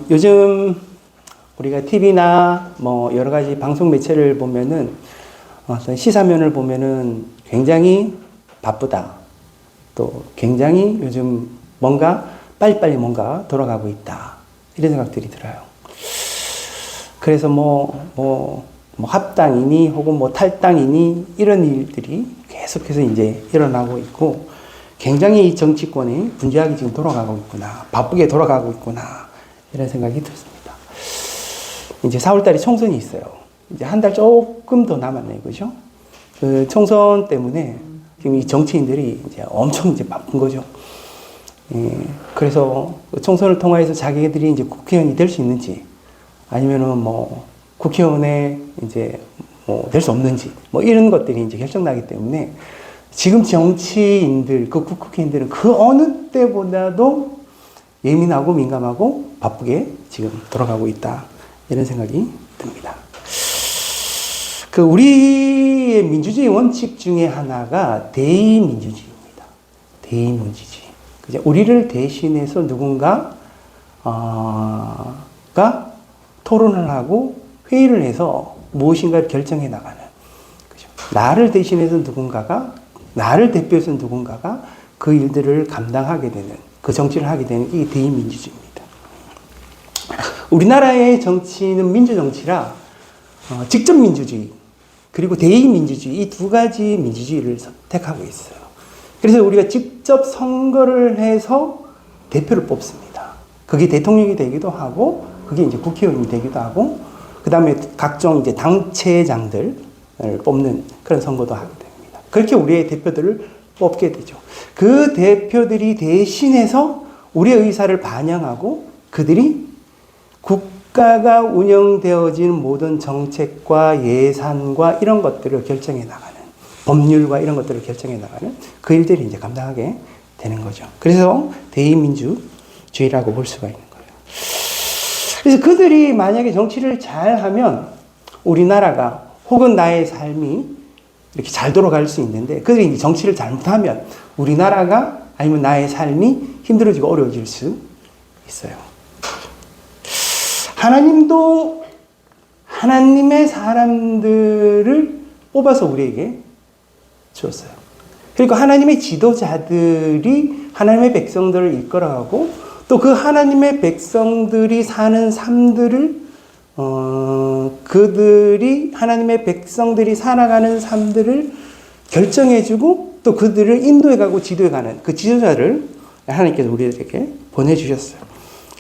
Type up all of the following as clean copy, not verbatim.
요즘 우리가 TV나 뭐 여러 가지 방송 매체를 보면은 어떤 시사면을 보면은 굉장히 바쁘다. 또 굉장히 요즘 뭔가 빨리빨리 뭔가 돌아가고 있다. 이런 생각들이 들어요. 그래서 뭐 합당이니 혹은 뭐 탈당이니 이런 일들이 계속해서 이제 일어나고 있고 굉장히 이 정치권이 분주하게 지금 돌아가고 있구나. 바쁘게 돌아가고 있구나. 이런 생각이 들습니다. 이제 4월달에 총선이 있어요. 이제 한 달 조금 더 남았네요. 그죠? 그 총선 때문에 지금 이 정치인들이 이제 엄청 이제 바쁜 거죠. 그래서 총선을 통해서 자기들이 이제 국회의원이 될 수 있는지 아니면은 뭐 국회의원에 이제 뭐 될 수 없는지 뭐 이런 것들이 이제 결정나기 때문에 지금 정치인들, 그 국회의원들은 그 어느 때보다도 예민하고 민감하고 바쁘게 지금 돌아가고 있다. 이런 생각이 듭니다. 그 우리의 민주주의 원칙 중에 하나가 대의민주주의입니다. 대의민주주의. 그죠? 우리를 대신해서 누군가가 토론을 하고 회의를 해서 무엇인가를 결정해 나가는. 그죠? 나를 대신해서 누군가가, 나를 대표해서 누군가가 그 일들을 감당하게 되는, 그 정치를 하게 되는 게 대의민주주의입니다. 우리나라의 정치는 민주정치라 직접 민주주의 그리고 대의민주주의 이 두 가지 민주주의를 선택하고 있어요. 그래서 우리가 직접 선거를 해서 대표를 뽑습니다. 그게 대통령이 되기도 하고 그게 이제 국회의원이 되기도 하고 그 다음에 각종 이제 당체장들을 뽑는 그런 선거도 하게 됩니다. 그렇게 우리의 대표들을 뽑게 되죠. 그 대표들이 대신해서 우리의 의사를 반영하고 그들이 국가가 운영되어진 모든 정책과 예산과 이런 것들을 결정해 나가는, 법률과 이런 것들을 결정해 나가는 그 일들이 이제 감당하게 되는 거죠. 그래서 대의민주주의라고 볼 수가 있는 거예요. 그래서 그들이 만약에 정치를 잘 하면 우리나라가 혹은 나의 삶이 이렇게 잘 돌아갈 수 있는데 그들이 정치를 잘못하면 우리나라가 아니면 나의 삶이 힘들어지고 어려워질 수 있어요. 하나님도 하나님의 사람들을 뽑아서 우리에게 주었어요. 그리고 하나님의 지도자들이 하나님의 백성들을 이끌어가고 또 그 하나님의 백성들이 사는 삶들을 그들이 하나님의 백성들이 살아가는 삶들을 결정해주고 또 그들을 인도해가고 지도해가는 그 지도자를 하나님께서 우리들에게 보내주셨어요.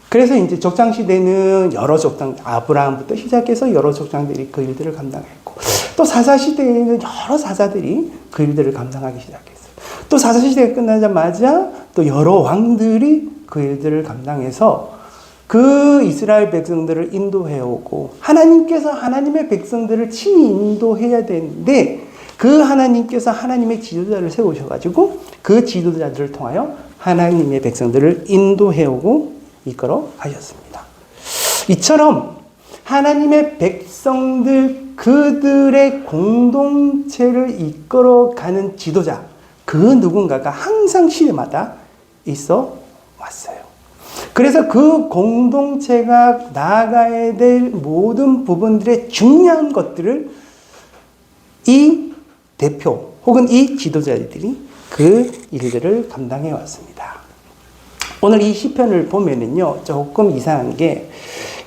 그래서 이제 족장시대는 여러 족장, 아브라함부터 시작해서 여러 족장들이 그 일들을 감당했고, 또 사사시대에는 여러 사사들이 그 일들을 감당하기 시작했어요. 또 사사시대가 끝나자마자 또 여러 왕들이 그 일들을 감당해서 그 이스라엘 백성들을 인도해오고, 하나님께서 하나님의 백성들을 친히 인도해야 되는데, 그 하나님께서 하나님의 지도자를 세우셔가지고, 그 지도자들을 통하여 하나님의 백성들을 인도해오고, 이끌어 가셨습니다. 이처럼 하나님의 백성들 그들의 공동체를 이끌어 가는 지도자 그 누군가가 항상 시대마다 있어 왔어요. 그래서 그 공동체가 나아가야 될 모든 부분들의 중요한 것들을 이 대표 혹은 이 지도자들이 그 일들을 감당해 왔습니다. 오늘 이 시편을 보면은요, 조금 이상한 게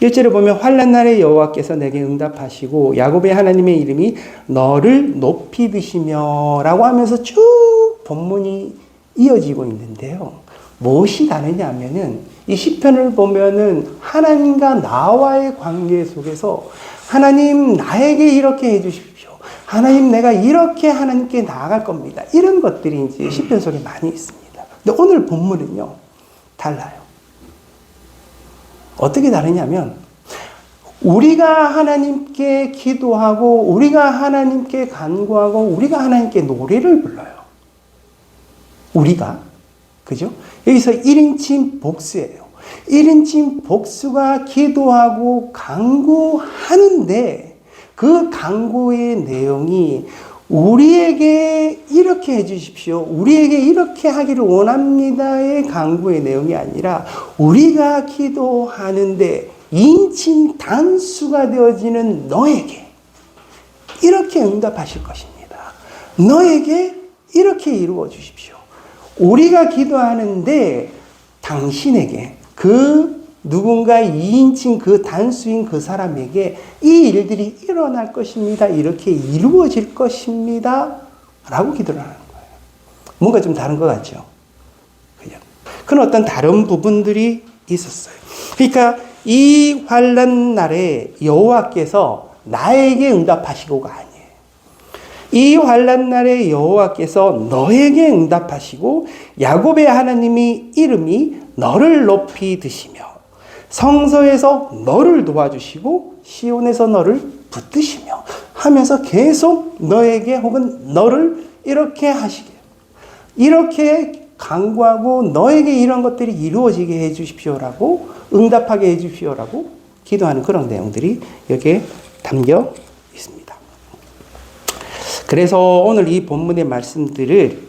1절에 보면 환난 날에 여호와께서 내게 응답하시고 야곱의 하나님의 이름이 너를 높이 드시며 라고 하면서 쭉 본문이 이어지고 있는데요. 무엇이 다르냐 하면은 이 시편을 보면은 하나님과 나와의 관계 속에서 하나님 나에게 이렇게 해주십시오. 하나님 내가 이렇게 하나님께 나아갈 겁니다. 이런 것들이 이제 시편 속에 많이 있습니다. 근데 오늘 본문은요. 달라요. 어떻게 다르냐면 우리가 하나님께 기도하고 우리가 하나님께 간구하고 우리가 하나님께 노래를 불러요. 우리가 그죠? 여기서 1인칭 복수예요. 1인칭 복수가 기도하고 간구하는데 그 간구의 내용이 우리에게 이렇게 해주십시오. 우리에게 이렇게 하기를 원합니다의 간구의 내용이 아니라 우리가 기도하는데 인칭 단수가 되어지는 너에게 이렇게 응답하실 것입니다. 너에게 이렇게 이루어 주십시오. 우리가 기도하는데 당신에게 그 누군가 2인칭 그 단수인 그 사람에게 이 일들이 일어날 것입니다. 이렇게 이루어질 것입니다. 라고 기도를 하는 거예요. 뭔가 좀 다른 것 같죠? 그죠? 그런 어떤 다른 부분들이 있었어요. 그러니까 이 환난 날에 여호와께서 나에게 응답하시고가 아니에요. 이 환난 날에 여호와께서 너에게 응답하시고 야곱의 하나님이 이름이 너를 높이 드시며 성서에서 너를 도와주시고 시온에서 너를 붙드시며 하면서 계속 너에게 혹은 너를 이렇게 하시게 이렇게 간구하고 너에게 이런 것들이 이루어지게 해 주십시오라고 응답하게 해 주십시오라고 기도하는 그런 내용들이 여기에 담겨 있습니다. 그래서 오늘 이 본문의 말씀들을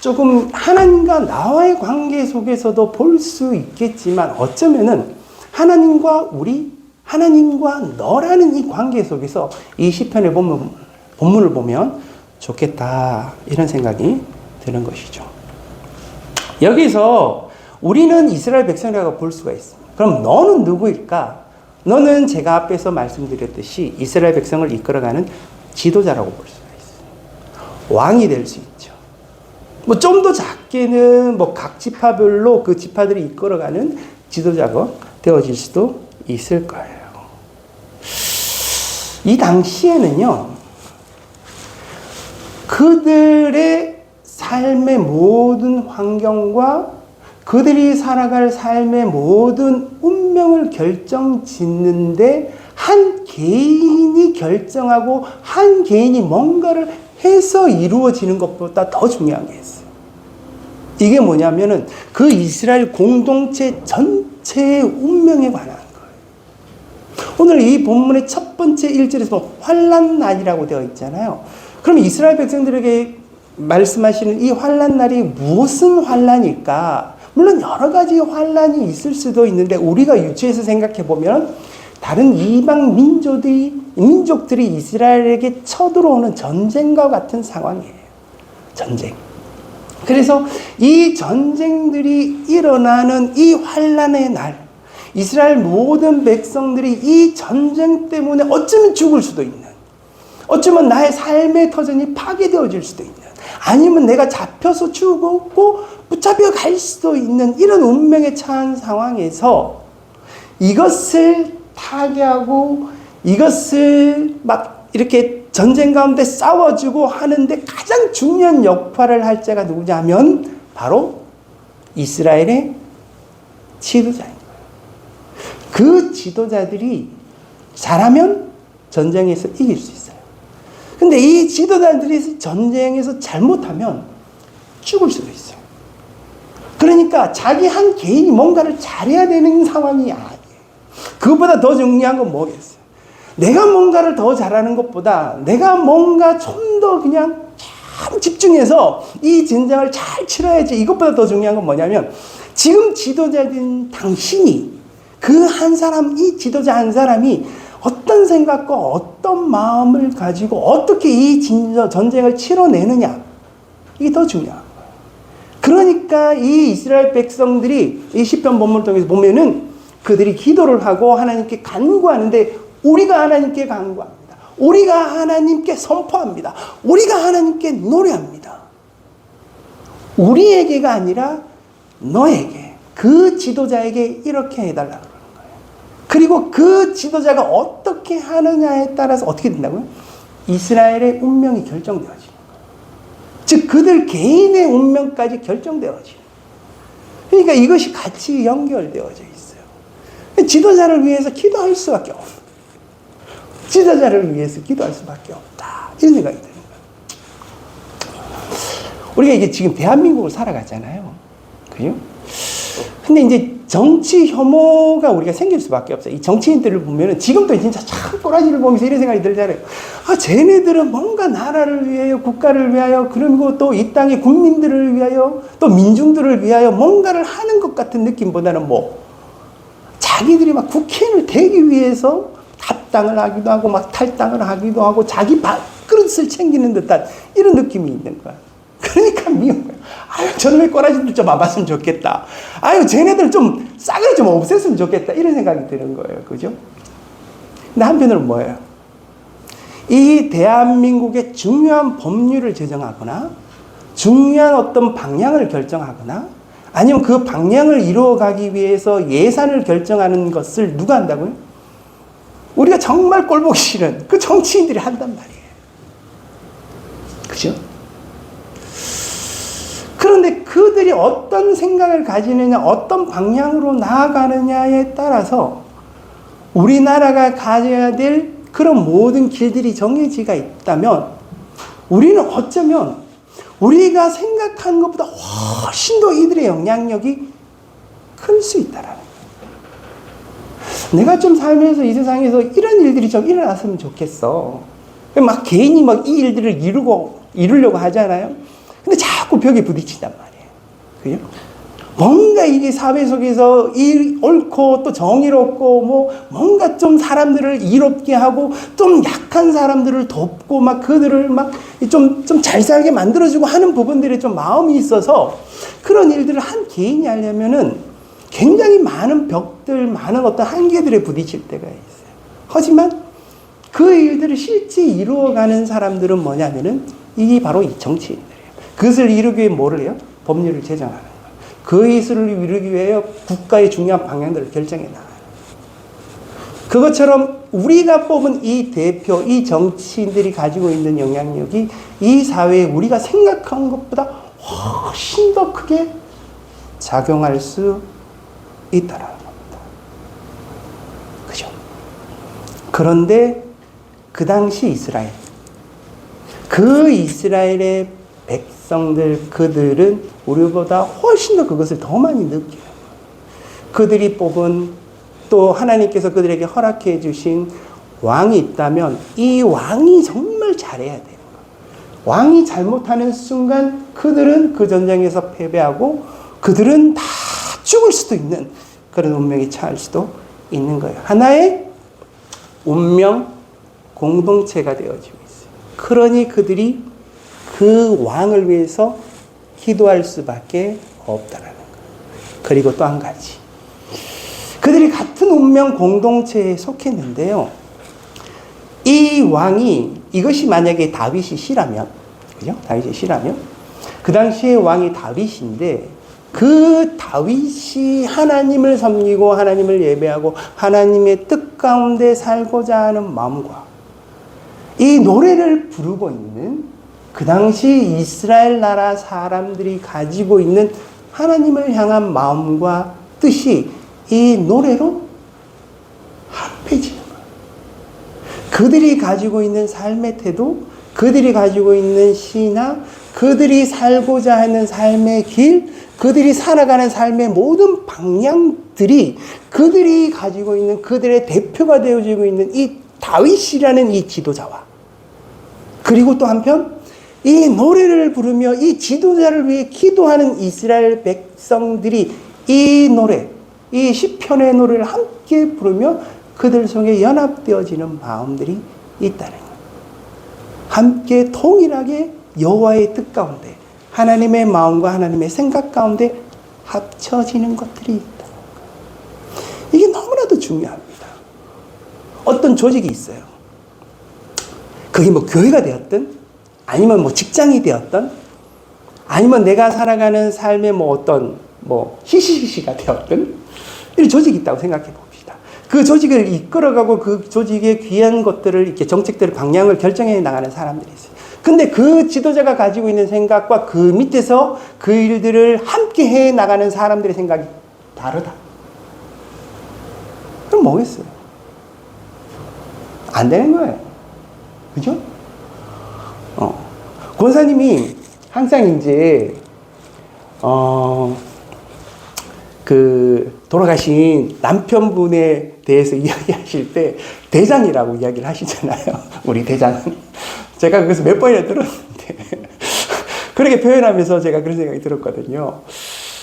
조금 하나님과 나와의 관계 속에서도 볼 수 있겠지만 어쩌면은 하나님과 우리, 하나님과 너라는 이 관계 속에서 이 시편의 본문을 보면 좋겠다 이런 생각이 드는 것이죠. 여기서 우리는 이스라엘 백성이라고 볼 수가 있습니다. 그럼 너는 누구일까? 너는 제가 앞에서 말씀드렸듯이 이스라엘 백성을 이끌어가는 지도자라고 볼 수가 있어요. 왕이 될 수 있죠. 뭐 좀 더 작게는 뭐 각 지파별로 그 지파들이 이끌어가는 지도자가 되어질 수도 있을 거예요. 이 당시에는요, 그들의 삶의 모든 환경과 그들이 살아갈 삶의 모든 운명을 결정짓는데 한 개인이 결정하고 한 개인이 뭔가를 해서 이루어지는 것보다 더 중요한 게 있어요. 이게 뭐냐면은 그 이스라엘 공동체 전체의 운명에 관한 거예요. 오늘 이 본문의 첫 번째 1절에서 환난 날이라고 되어 있잖아요. 그럼 이스라엘 백성들에게 말씀하시는 이 환난 날이 무슨 환난일까? 물론 여러 가지 환난이 있을 수도 있는데 우리가 유추해서 생각해 보면 다른 이방 민족들이 이스라엘에게 쳐들어오는 전쟁과 같은 상황이에요. 전쟁. 그래서 이 전쟁들이 일어나는 이 환난의 날, 이스라엘 모든 백성들이 이 전쟁 때문에 어쩌면 죽을 수도 있는, 어쩌면 나의 삶의 터전이 파괴되어질 수도 있는, 아니면 내가 잡혀서 죽고 붙잡혀 갈 수도 있는 이런 운명에 처한 상황에서 이것을 타개하고 이것을 막 이렇게 전쟁 가운데 싸워주고 하는데 가장 중요한 역할을 할 자가 누구냐면 바로 이스라엘의 지도자인 거예요. 그 지도자들이 잘하면 전쟁에서 이길 수 있어요. 근데 이 지도자들이 전쟁에서 잘못하면 죽을 수도 있어요. 그러니까 자기 한 개인이 뭔가를 잘해야 되는 상황이 아니에요. 그것보다 더 중요한 건 뭐겠어요? 내가 뭔가를 더 잘하는 것보다 내가 뭔가 좀 더 그냥 참 집중해서 이 전쟁을 잘 치러야지. 이것보다 더 중요한 건 뭐냐면 지금 지도자인 당신이 그 한 사람, 이 지도자 한 사람이 어떤 생각과 어떤 마음을 가지고 어떻게 이 전쟁을 치러내느냐. 이게 더 중요한 거예요. 그러니까 이 이스라엘 백성들이 이 시편 본문을 통해서 보면은 그들이 기도를 하고 하나님께 간구하는데 우리가 하나님께 간구합니다. 우리가 하나님께 선포합니다. 우리가 하나님께 노래합니다. 우리에게가 아니라 너에게, 그 지도자에게 이렇게 해달라고 그러는 거예요. 그리고 그 지도자가 어떻게 하느냐에 따라서 어떻게 된다고요? 이스라엘의 운명이 결정되어지는 거예요. 즉 그들 개인의 운명까지 결정되어지는 거예요. 그러니까 이것이 같이 연결되어져 있어요. 지도자를 위해서 기도할 수밖에 없어요. 지도자를 위해서 기도할 수밖에 없다. 이런 생각이 드는 거예요. 우리가 이제 지금 대한민국을 살아가잖아요. 그죠? 근데 이제 정치 혐오가 우리가 생길 수밖에 없어요. 이 정치인들을 보면은 지금도 진짜 참 꼬라지를 보면서 이런 생각이 들잖아요. 아, 쟤네들은 뭔가 나라를 위하여, 국가를 위하여, 그리고 또 이 땅의 국민들을 위하여, 또 민중들을 위하여 뭔가를 하는 것 같은 느낌보다는 자기들이 막 국회의원을 되기 위해서 합당을 하기도 하고, 막 탈당을 하기도 하고, 자기 밥그릇을 챙기는 듯한 이런 느낌이 있는 거야. 그러니까 미운 거야. 아유, 저놈의 꼬라지들 좀 와봤으면 좋겠다. 아유, 쟤네들 좀 싸그리 좀 없앴으면 좋겠다. 이런 생각이 드는 거예요. 그죠? 근데 한편으로는 뭐예요? 이 대한민국의 중요한 법률을 제정하거나, 중요한 어떤 방향을 결정하거나, 아니면 그 방향을 이루어가기 위해서 예산을 결정하는 것을 누가 한다고요? 우리가 정말 꼴보기 싫은 그 정치인들이 한단 말이에요. 그죠? 그런데 그들이 어떤 생각을 가지느냐, 어떤 방향으로 나아가느냐에 따라서 우리나라가 가져야 될 그런 모든 길들이 정해지가 있다면 우리는 어쩌면 우리가 생각한 것보다 훨씬 더 이들의 영향력이 클 수 있다라는 거예요. 내가 좀 살면서 이 세상에서 이런 일들이 좀 일어났으면 좋겠어. 막 개인이 막 이 일들을 이루려고 하잖아요. 근데 자꾸 벽에 부딪힌단 말이에요. 그죠? 뭔가 이게 사회 속에서 옳고 또 정의롭고 뭔가 좀 사람들을 이롭게 하고 좀 약한 사람들을 돕고 막 그들을 막 좀 잘 살게 만들어주고 하는 부분들에 좀 마음이 있어서 그런 일들을 한 개인이 하려면은 굉장히 많은 벽들, 많은 어떤 한계들에 부딪힐 때가 있어요. 하지만 그 일들을 실제 이루어가는 사람들은 뭐냐면은 이게 바로 이 정치인들이에요. 그것을 이루기 위해 뭐를 해요? 법률을 제정하는 거예요. 그것을 이루기 위해 국가의 중요한 방향들을 결정해 나가요. 그것처럼 우리가 뽑은 이 대표, 이 정치인들이 가지고 있는 영향력이 이 사회에 우리가 생각한 것보다 훨씬 더 크게 작용할 수 있다라는 겁니다. 그죠? 그런데 그 당시 이스라엘, 그 이스라엘의 백성들, 그들은 우리보다 훨씬 더 그것을 더 많이 느껴요. 그들이 뽑은 또 하나님께서 그들에게 허락해 주신 왕이 있다면 이 왕이 정말 잘해야 돼요. 왕이 잘못하는 순간 그들은 그 전쟁에서 패배하고 그들은 다 죽을 수도 있는 그런 운명에 처할 수도 있는 거예요. 하나의 운명 공동체가 되어지고 있어요. 그러니 그들이 그 왕을 위해서 기도할 수밖에 없다라는 거예요. 그리고 또 한 가지. 그들이 같은 운명 공동체에 속했는데요. 이 왕이, 이것이 만약에 다윗이 시라면, 그죠? 다윗이 시라면, 그 당시에 왕이 다윗인데, 그 다윗이 하나님을 섬기고 하나님을 예배하고 하나님의 뜻 가운데 살고자 하는 마음과 이 노래를 부르고 있는 그 당시 이스라엘 나라 사람들이 가지고 있는 하나님을 향한 마음과 뜻이 이 노래로 합해지는 거예요. 그들이 가지고 있는 삶의 태도, 그들이 가지고 있는 신앙, 그들이 살고자 하는 삶의 길, 그들이 살아가는 삶의 모든 방향들이 그들이 가지고 있는 그들의 대표가 되어지고 있는 이 다윗이라는 이 지도자와 그리고 또 한편 이 노래를 부르며 이 지도자를 위해 기도하는 이스라엘 백성들이 이 노래, 이 시편의 노래를 함께 부르며 그들 속에 연합되어지는 마음들이 있다는 거예요. 함께 통일하게 여호와의 뜻 가운데 하나님의 마음과 하나님의 생각 가운데 합쳐지는 것들이 있다는 거예요. 이게 너무나도 중요합니다. 어떤 조직이 있어요. 그게 교회가 되었든 아니면 직장이 되었든 아니면 내가 살아가는 삶의 어떤 히시히시가 되었든 이런 조직이 있다고 생각해 봅시다. 그 조직을 이끌어가고 그 조직의 귀한 것들을 이렇게 정책들을 방향을 결정해 나가는 사람들이 있어요. 근데 그 지도자가 가지고 있는 생각과 그 밑에서 그 일들을 함께 해 나가는 사람들의 생각이 다르다. 그럼 뭐겠어요? 안 되는 거예요. 그죠? 권사님이 항상 이제 돌아가신 남편분에 대해서 이야기하실 때 대장이라고 이야기를 하시잖아요. 우리 대장은. 제가 그래서 몇 번이나 들었는데 그렇게 표현하면서 제가 그런 생각이 들었거든요.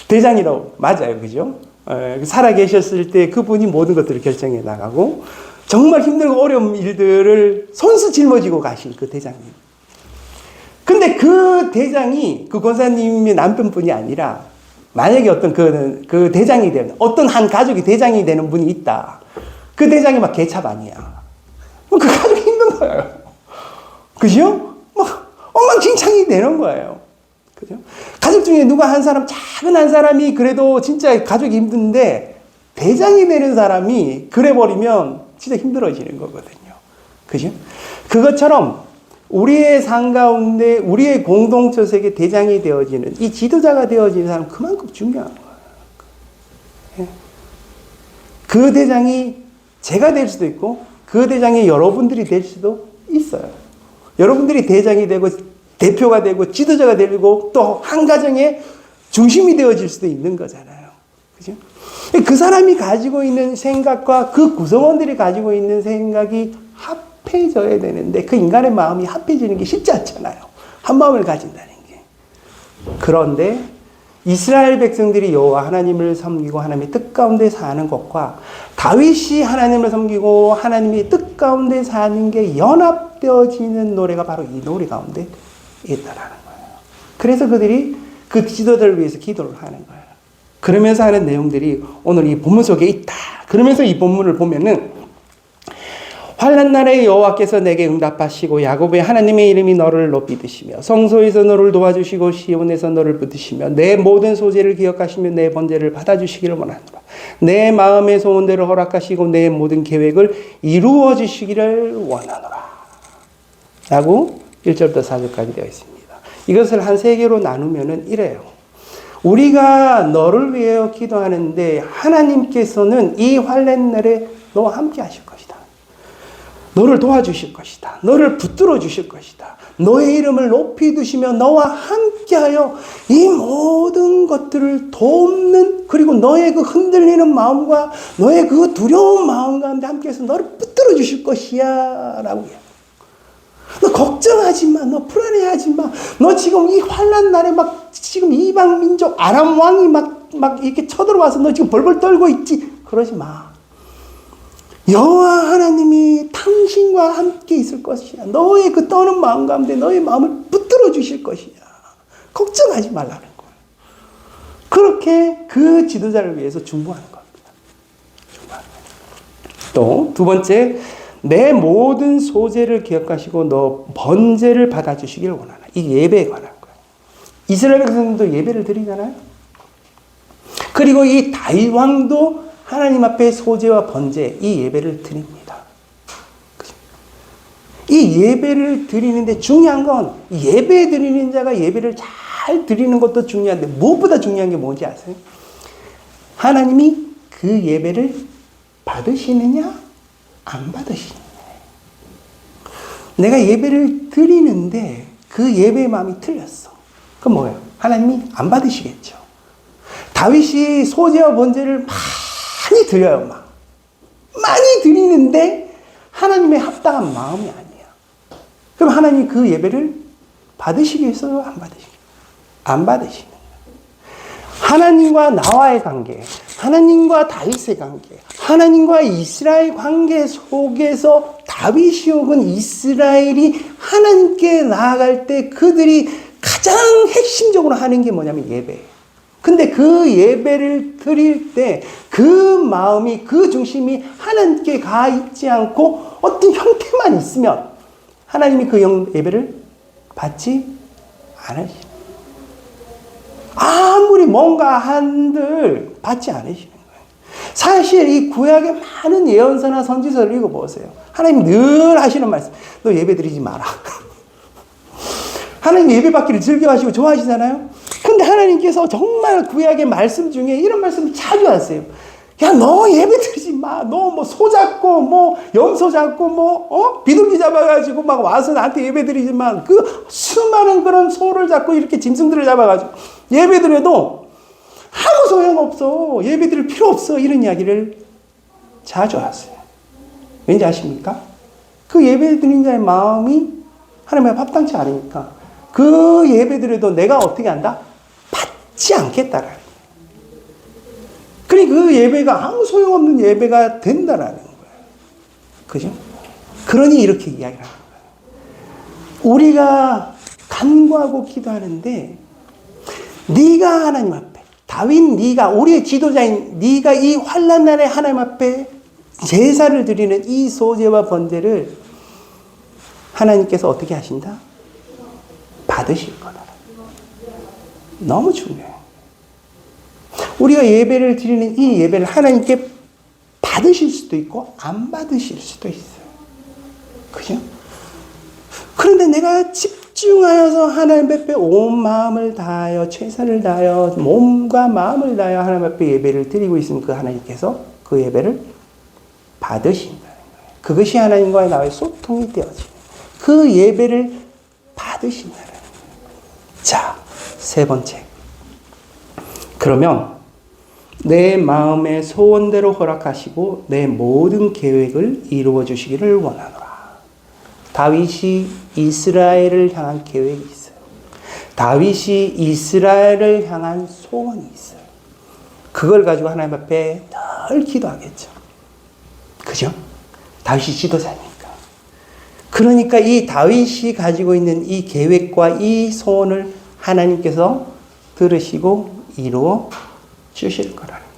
대장이라고 맞아요, 그죠? 살아 계셨을 때 그분이 모든 것들을 결정해 나가고 정말 힘들고 어려운 일들을 손수 짊어지고 가신 그 대장님. 근데 그 대장이 그 권사님의 남편분이 아니라 만약에 어떤 그 대장이 되는 어떤 한 가족이 대장이 되는 분이 있다. 그 대장이 막 개차반이야. 그 가족이 힘든 거예요. 그죠? 막 엉망진창이 되는 거예요. 그죠? 가족 중에 누가 한 사람, 작은 한 사람이 그래도 진짜 가족이 힘든데 대장이 되는 사람이 그래버리면 진짜 힘들어지는 거거든요. 그죠? 그것처럼 우리의 삶 가운데 우리의 공동체 세계 대장이 되어지는 이 지도자가 되어지는 사람은 그만큼 중요한 거예요. 그 대장이 제가 될 수도 있고 그 대장이 여러분들이 될 수도 있어요. 여러분들이 대장이 되고 대표가 되고 지도자가 되고 또 한 가정의 중심이 되어질 수도 있는 거잖아요. 그죠? 그 사람이 가지고 있는 생각과 그 구성원들이 가지고 있는 생각이 합해져야 되는데 그 인간의 마음이 합해지는 게 쉽지 않잖아요. 한 마음을 가진다는 게. 그런데 이스라엘 백성들이 여호와 하나님을 섬기고 하나님의 뜻 가운데 사는 것과 다윗이 하나님을 섬기고 하나님의 뜻 가운데 사는 게 연합되어지는 노래가 바로 이 노래 가운데 있다라는 거예요. 그래서 그들이 그 지도자를 위해서 기도를 하는 거예요. 그러면서 하는 내용들이 오늘 이 본문 속에 있다. 그러면서 이 본문을 보면은 환난 날에 여호와께서 내게 응답하시고 야곱의 하나님의 이름이 너를 높이 드시며 성소에서 너를 도와주시고 시온에서 너를 붙드시며 내 모든 소재를 기억하시며 내 번제를 받아주시기를 원하노라. 내 마음의 소원대로 허락하시고 내 모든 계획을 이루어 주시기를 원하노라. 라고 1절부터 4절까지 되어 있습니다. 이것을 한 세 개로 나누면은 이래요. 우리가 너를 위하여 기도하는데 하나님께서는 이 환난 날에 너와 함께 하실 것이다. 너를 도와주실 것이다. 너를 붙들어 주실 것이다. 너의 이름을 높이 두시며 너와 함께하여 이 모든 것들을 돕는 그리고 너의 그 흔들리는 마음과 너의 그 두려운 마음 가운데 함께해서 너를 붙들어 주실 것이야 라고 해요. 너 걱정하지 마. 너 불안해하지 마. 너 지금 이 환난 날에 막 지금 이방 민족 아람 왕이 막 이렇게 쳐들어와서 너 지금 벌벌 떨고 있지. 그러지 마. 여호와 하나님이 당신과 함께 있을 것이야. 너의 그 떠는 마음 가운데 너의 마음을 붙들어 주실 것이야. 걱정하지 말라는 거예요. 그렇게 그 지도자를 위해서 중보하는 겁니다. 또 두 번째, 내 모든 소재를 기억하시고 너 번제를 받아주시기를 원하나. 이 예배에 관한 거예요. 이스라엘 백성들도 예배를 드리잖아요. 그리고 이 다윗 왕도 하나님 앞에 소제와 번제, 이 예배를 드립니다. 이 예배를 드리는데 중요한 건 예배 드리는 자가 예배를 잘 드리는 것도 중요한데 무엇보다 중요한 게 뭔지 아세요? 하나님이 그 예배를 받으시느냐 안 받으시느냐. 내가 예배를 드리는데 그 예배의 마음이 틀렸어. 그럼 뭐예요? 하나님이 안 받으시겠죠. 다윗이 소제와 번제를 많이 드려요. 많이 드리는데 하나님의 합당한 마음이 아니야. 그럼 하나님이 그 예배를 받으시겠어요? 안 받으시겠어요? 안 받으시는 거예요. 하나님과 나와의 관계, 하나님과 다윗의 관계, 하나님과 이스라엘 관계 속에서 다윗이 혹은 이스라엘이 하나님께 나아갈 때 그들이 가장 핵심적으로 하는 게 뭐냐면 예배예요. 근데 그 예배를 드릴 때 그 마음이, 그 중심이 하나님께 가 있지 않고 어떤 형태만 있으면 하나님이 그 예배를 받지 않으시는 거예요. 아무리 뭔가 한들 받지 않으시는 거예요. 사실 이 구약의 많은 예언서나 선지서를 읽어보세요. 하나님 늘 하시는 말씀. 너 예배 드리지 마라. 하나님 예배 받기를 즐겨하시고 좋아하시잖아요. 근데 하나님께서 정말 구약의 말씀 중에 이런 말씀을 자주 하세요. 야, 너 예배 드리지 마. 너 뭐 소 잡고, 뭐 염소 잡고, 비둘기 잡아가지고 막 와서 나한테 예배 드리지만 그 수많은 그런 소를 잡고 이렇게 짐승들을 잡아가지고 예배 드려도 아무 소용없어. 예배 드릴 필요 없어. 이런 이야기를 자주 하세요. 왠지 아십니까? 그 예배 드리는 자의 마음이 하나님의 합당치 않으니까 그 예배 드려도 내가 어떻게 한다? 받지 않겠다라는 거예요. 그러니 그 예배가 아무 소용없는 예배가 된다라는 거예요. 그죠? 그러니 이렇게 이야기를 하는 거예요. 우리가 간구하고 기도하는데 네가 하나님 앞에 다윗 네가 우리의 지도자인 네가 이 환난 날에 하나님 앞에 제사를 드리는 이 소제와 번제를 하나님께서 어떻게 하신다? 받으실 거다. 너무 중요해요. 우리가 예배를 드리는 이 예배를 하나님께 받으실 수도 있고 안 받으실 수도 있어요. 그죠? 그런데 내가 집중하여서 하나님 앞에 온 마음을 다하여 최선을 다하여 몸과 마음을 다하여 하나님 앞에 예배를 드리고 있으면 그 하나님께서 그 예배를 받으신다는 거예요. 그것이 하나님과의 나의 소통이 되어지는 그 예배를 받으신다는 거예요. 자, 세 번째. 그러면 내 마음의 소원대로 허락하시고 내 모든 계획을 이루어 주시기를 원하노라. 다윗이 이스라엘을 향한 계획이 있어요. 다윗이 이스라엘을 향한 소원이 있어요. 그걸 가지고 하나님 앞에 늘 기도하겠죠. 그죠? 다윗이 지도자니까. 그러니까 이 다윗이 가지고 있는 이 계획과 이 소원을 하나님께서 들으시고 이루어 주실 거라는 거예요.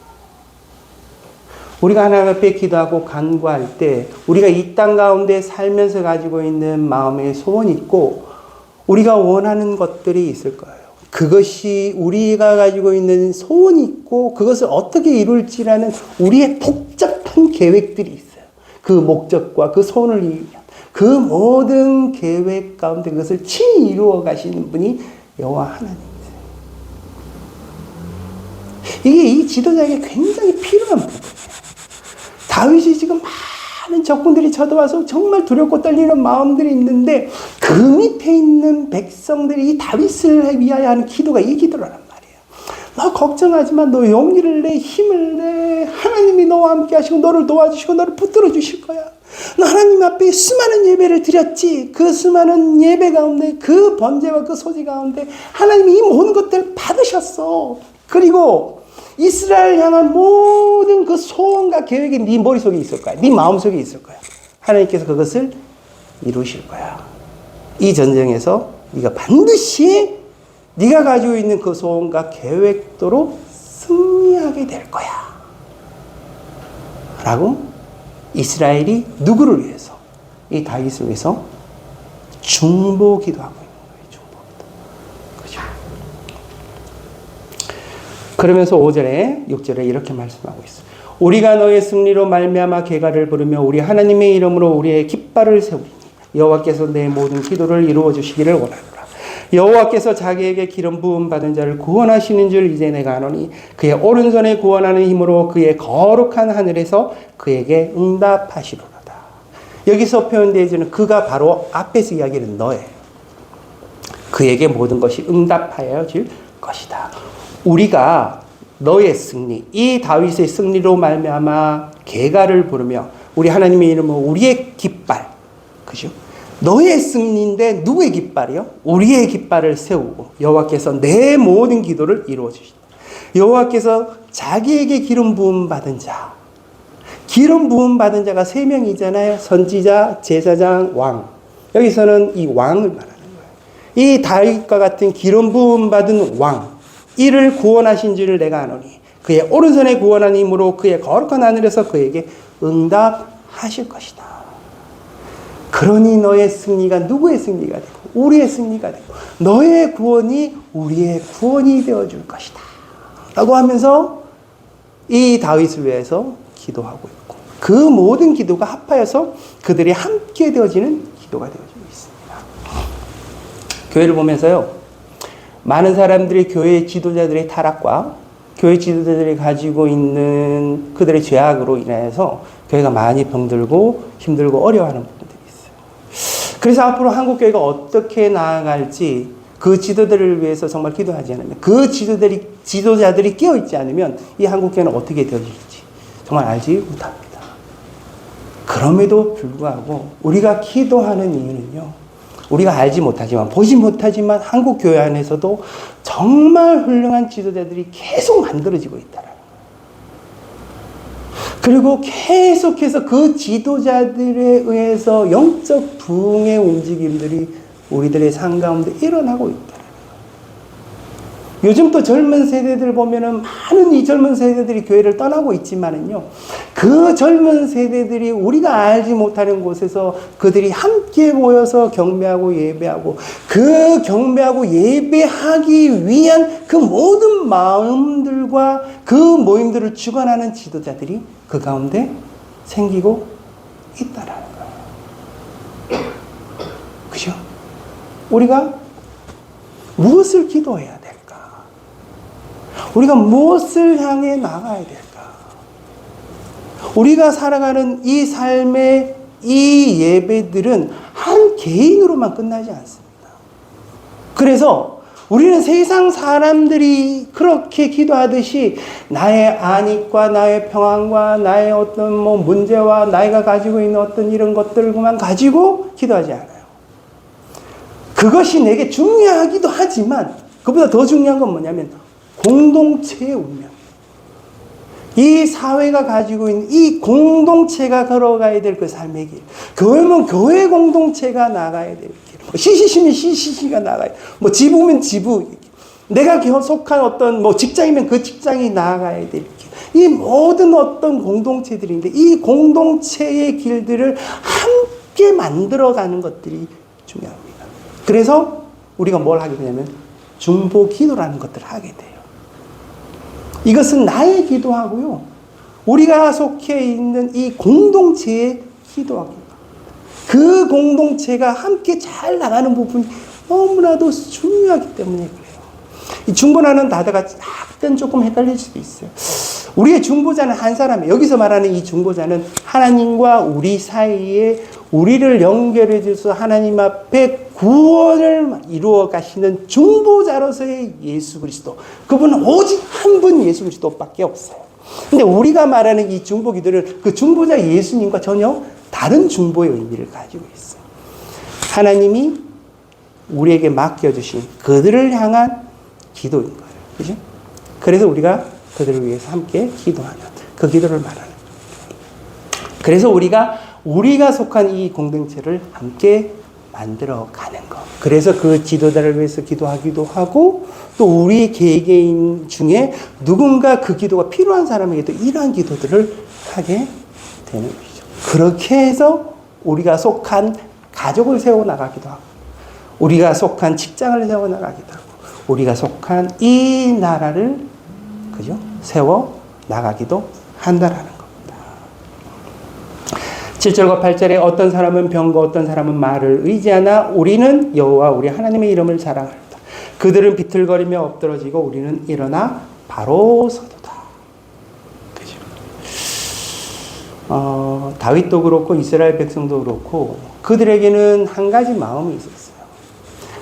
우리가 하나님 앞에 기도하고 간구할 때 우리가 이 땅 가운데 살면서 가지고 있는 마음의 소원이 있고 우리가 원하는 것들이 있을 거예요. 그것이 우리가 가지고 있는 소원이 있고 그것을 어떻게 이룰지라는 우리의 복잡한 계획들이 있어요. 그 목적과 그 소원을 위한 그 모든 계획 가운데 그것을 친히 이루어 가시는 분이 여호와 하나님이세요. 이게 이 지도자에게 굉장히 필요한 부분이에요. 다윗이 지금 많은 적군들이 쳐들어와서 정말 두렵고 떨리는 마음들이 있는데 그 밑에 있는 백성들이 이 다윗을 위하여 하는 기도가 이 기도라는 말이에요. 너 걱정하지 마. 너 용기를 내, 힘을 내. 하나님이 너와 함께 하시고 너를 도와주시고 너를 붙들어 주실 거야. 너 하나님 앞에 수많은 예배를 드렸지. 그 수많은 예배 가운데 그 번제와 그 소지 가운데 하나님이 이 모든 것들을 받으셨어. 그리고 이스라엘 향한 모든 그 소원과 계획이 네 머릿속에 있을 거야. 네 마음속에 있을 거야. 하나님께서 그것을 이루실 거야. 이 전쟁에서 네가 반드시 네가 가지고 있는 그 소원과 계획대로 승리하게 될 거야. 라고 이스라엘이 누구를 위해서? 이 다윗을 위해서 중보기도 하고 있는 거예요. 중보기도. 그렇죠? 그러면서 5절에 6절에 이렇게 말씀하고 있어요. 우리가 너의 승리로 말미암아 계가를 부르며 우리 하나님의 이름으로 우리의 깃발을 세우리니 여호와께서 내 모든 기도를 이루어 주시기를 원하노라. 여호와께서 자기에게 기름 부음 받은 자를 구원하시는 줄 이제 내가 아노니 그의 오른손에 구원하는 힘으로 그의 거룩한 하늘에서 그에게 응답하시로다. 여기서 표현되어지는 그가 바로 앞에서 이야기하는 너예요. 그에게 모든 것이 응답하여질 것이다. 우리가 너의 승리, 이 다윗의 승리로 말미암아 계가를 부르며 우리 하나님의 이름으로 우리의 깃발, 그죠? 너의 승리인데 누구의 깃발이요? 우리의 깃발을 세우고 여호와께서 내 모든 기도를 이루어 주신다. 여호와께서 자기에게 기름 부음 받은 자, 기름 부음 받은 자가 3명이잖아요. 선지자, 제사장, 왕. 여기서는 이 왕을 말하는 거예요. 이 다윗과 같은 기름 부음 받은 왕, 이를 구원하신 줄을 내가 아노니 그의 오른손에 구원한 힘으로 그의 거룩한 하늘에서 그에게 응답하실 것이다. 그러니 너의 승리가 누구의 승리가 되고 우리의 승리가 되고 너의 구원이 우리의 구원이 되어줄 것이다 라고 하면서 이 다윗을 위해서 기도하고 있고 그 모든 기도가 합하여서 그들이 함께 되어지는 기도가 되어지고 있습니다. 교회를 보면서요, 많은 사람들이 교회 지도자들의 타락과 교회 지도자들이 가지고 있는 그들의 죄악으로 인해서 교회가 많이 병들고 힘들고 어려워하는 부분들이 있어요. 그래서 앞으로 한국교회가 어떻게 나아갈지 그 지도자들을 위해서 정말 기도하지 않으면, 그 지도자들이 깨어있지 않으면 이 한국교회는 어떻게 되어질지 정말 알지 못합니다. 그럼에도 불구하고 우리가 기도하는 이유는요, 우리가 알지 못하지만, 보지 못하지만 한국교회 안에서도 정말 훌륭한 지도자들이 계속 만들어지고 있다라는 거예요. 그리고 계속해서 그 지도자들에 의해서 영적 부흥의 움직임들이 우리들의 삶 가운데 일어나고 있다. 요즘 또 젊은 세대들 보면은 많은 이 젊은 세대들이 교회를 떠나고 있지만은요, 그 젊은 세대들이 우리가 알지 못하는 곳에서 그들이 함께 모여서 경배하고 예배하고, 그 경배하고 예배하기 위한 그 모든 마음들과 그 모임들을 주관하는 지도자들이 그 가운데 생기고 있다라는 거예요. 그죠? 우리가 무엇을 기도해야 될까? 우리가 무엇을 향해 나가야 될까? 우리가 살아가는 이 삶의 이 예배들은 한 개인으로만 끝나지 않습니다. 그래서 우리는 세상 사람들이 그렇게 기도하듯이 나의 안익과 나의 평안과 나의 어떤 문제와 나이가 가지고 있는 어떤 이런 것들만 가지고 기도하지 않아요. 그것이 내게 중요하기도 하지만 그보다 더 중요한 건 뭐냐면 공동체의 운명. 이 사회가 가지고 있는 이 공동체가 걸어가야 될 그 삶의 길. 교회면 교회 공동체가 나가야 될 길. CCC면 CCC가 나가야 돼. 지부면 지부. 내가 속한 어떤 직장이면 그 직장이 나아가야 될 길. 이 모든 어떤 공동체들인데 이 공동체의 길들을 함께 만들어가는 것들이 중요합니다. 그래서 우리가 뭘 하게 되냐면 중보 기도라는 것들을 하게 돼요. 이것은 나의 기도하고요, 우리가 속해 있는 이 공동체의 기도하고, 그 공동체가 함께 잘 나가는 부분이 너무나도 중요하기 때문에 그래요. 이 중보라는 단어가 약간 조금 헷갈릴 수도 있어요. 우리의 중보자는 한 사람이에요. 여기서 말하는 이 중보자는 하나님과 우리 사이에 우리를 연결해 주셔서 하나님 앞에 구원을 이루어 가시는 중보자로서의 예수 그리스도. 그분은 오직 한 분 예수 그리스도밖에 없어요. 근데 우리가 말하는 이 중보 기도를 그 중보자 예수님과 전혀 다른 중보의 의미를 가지고 있어요. 하나님이 우리에게 맡겨주신 그들을 향한 기도인 거예요. 그죠? 그래서 우리가 그들을 위해서 함께 기도하는 그 기도를 말하는 거예요. 그래서 우리가 속한 이 공동체를 함께 만들어 가는 것. 그래서 그 지도자를 위해서 기도하기도 하고, 또 우리 개개인 중에 누군가 그 기도가 필요한 사람에게도 이러한 기도들을 하게 되는 것이죠. 그렇게 해서 우리가 속한 가족을 세워나가기도 하고, 우리가 속한 직장을 세워나가기도 하고, 우리가 속한 이 나라를, 그죠? 세워나가기도 한다라는 겁니다. 7절과 8절에 어떤 사람은 병과 어떤 사람은 말을 의지하나 우리는 여호와 우리 하나님의 이름을 자랑하리다. 그들은 비틀거리며 엎드러지고 우리는 일어나 바로 서도다. 그죠? 다윗도 그렇고 이스라엘 백성도 그렇고 그들에게는 한 가지 마음이 있었어요.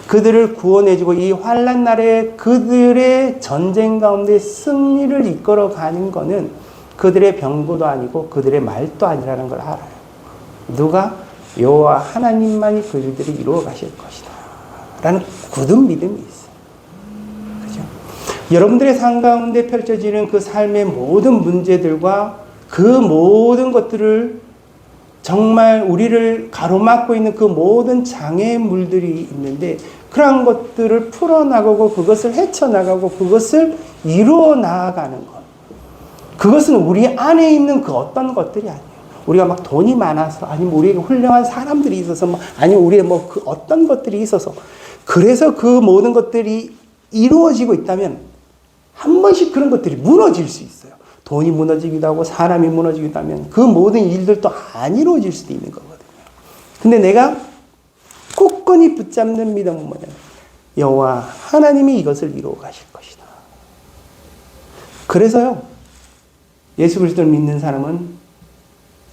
그들을 구원해주고 이 환난 날에 그들의 전쟁 가운데 승리를 이끌어가는 것은 그들의 병고도 아니고 그들의 말도 아니라는 걸 알아요. 누가? 여호와 하나님만이 그 일들을 이루어 가실 것이다 라는 굳은 믿음이 있어요. 그죠? 여러분들의 삶 가운데 펼쳐지는 그 삶의 모든 문제들과 그 모든 것들을 정말 우리를 가로막고 있는 그 모든 장애물들이 있는데 그러한 것들을 풀어나가고 그것을 헤쳐나가고 그것을 이루어 나아가는 것. 그것은 우리 안에 있는 그 어떤 것들이 아니에요. 우리가 막 돈이 많아서, 아니면 우리에게 훌륭한 사람들이 있어서, 아니면 우리의 그 어떤 것들이 있어서, 그래서 그 모든 것들이 이루어지고 있다면, 한 번씩 그런 것들이 무너질 수 있어요. 돈이 무너지기도 하고, 사람이 무너지기도 하면, 그 모든 일들도 안 이루어질 수도 있는 거거든요. 근데 내가 굳건히 붙잡는 믿음은 뭐냐면, 여호와 하나님이 이것을 이루어 가실 것이다. 그래서요, 예수 그리스도를 믿는 사람은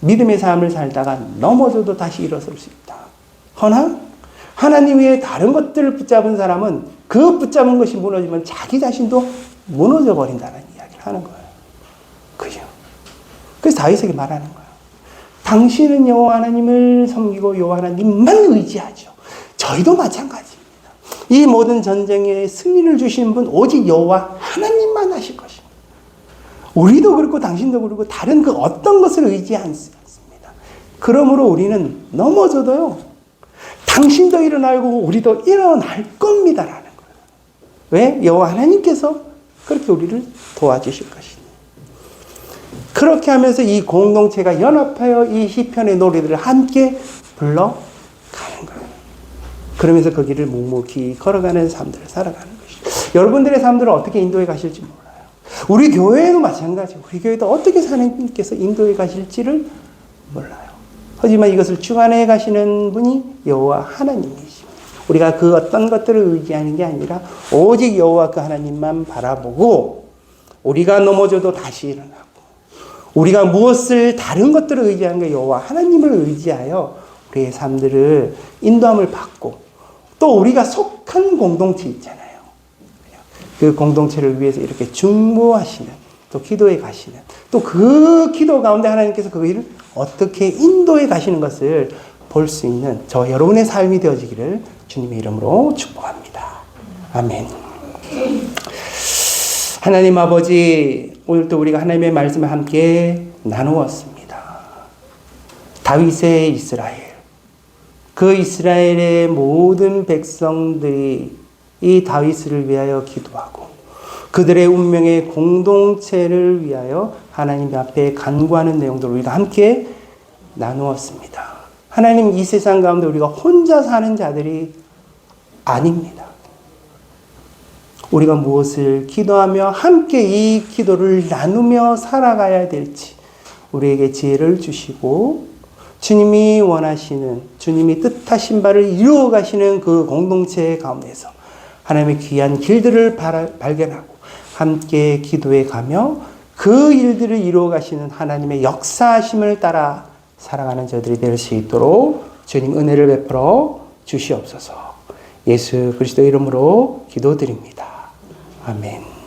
믿음의 삶을 살다가 넘어져도 다시 일어설 수 있다. 허나 하나님 외에 다른 것들을 붙잡은 사람은 그 붙잡은 것이 무너지면 자기 자신도 무너져 버린다는 이야기를 하는 거예요. 그죠? 그래서 다윗에게 말하는 거예요. 당신은 여호와 하나님을 섬기고 여호와 하나님만 의지하죠. 저희도 마찬가지입니다. 이 모든 전쟁에 승리를 주시는 분 오직 여호와 하나님만 하실 것입니다. 우리도 그렇고 당신도 그렇고 다른 그 어떤 것을 의지하지 않습니다. 그러므로 우리는 넘어져도요. 당신도 일어나고 우리도 일어날 겁니다라는 거예요. 왜? 여호와 하나님께서 그렇게 우리를 도와주실 것입니다. 그렇게 하면서 이 공동체가 연합하여 이 시편의 노래들을 함께 불러가는 거예요. 그러면서 그 길을 묵묵히 걸어가는 삶들을 살아가는 것이죠. 여러분들의 삶들을 어떻게 인도해 가실지 몰라요. 우리 교회도 마찬가지고 우리 교회도 어떻게 하나님께서 인도해 가실지를 몰라요. 하지만 이것을 주관해 가시는 분이 여호와 하나님이십니다. 우리가 그 어떤 것들을 의지하는 게 아니라 오직 여호와 그 하나님만 바라보고 우리가 넘어져도 다시 일어나고 우리가 무엇을 다른 것들을 의지하는 게 여호와 하나님을 의지하여 우리의 삶들을 인도함을 받고 또 우리가 속한 공동체 있잖아요. 그 공동체를 위해서 이렇게 중보하시는 또 기도해 가시는 또 그 기도 가운데 하나님께서 그 일을 어떻게 인도해 가시는 것을 볼 수 있는 저 여러분의 삶이 되어지기를 주님의 이름으로 축복합니다. 아멘. 하나님 아버지, 오늘 또 우리가 하나님의 말씀을 함께 나누었습니다. 다윗의 이스라엘, 그 이스라엘의 모든 백성들이 이 다윗을 위하여 기도하고 그들의 운명의 공동체를 위하여 하나님 앞에 간구하는 내용들을 우리가 함께 나누었습니다. 하나님, 이 세상 가운데 우리가 혼자 사는 자들이 아닙니다. 우리가 무엇을 기도하며 함께 이 기도를 나누며 살아가야 될지 우리에게 지혜를 주시고 주님이 원하시는, 주님이 뜻하신 바를 이루어 가시는 그 공동체 가운데서 하나님의 귀한 길들을 발견하고 함께 기도해 가며 그 일들을 이루어 가시는 하나님의 역사하심을 따라 살아가는 저들이 될 수 있도록 주님 은혜를 베풀어 주시옵소서. 예수 그리스도 이름으로 기도드립니다. 아멘.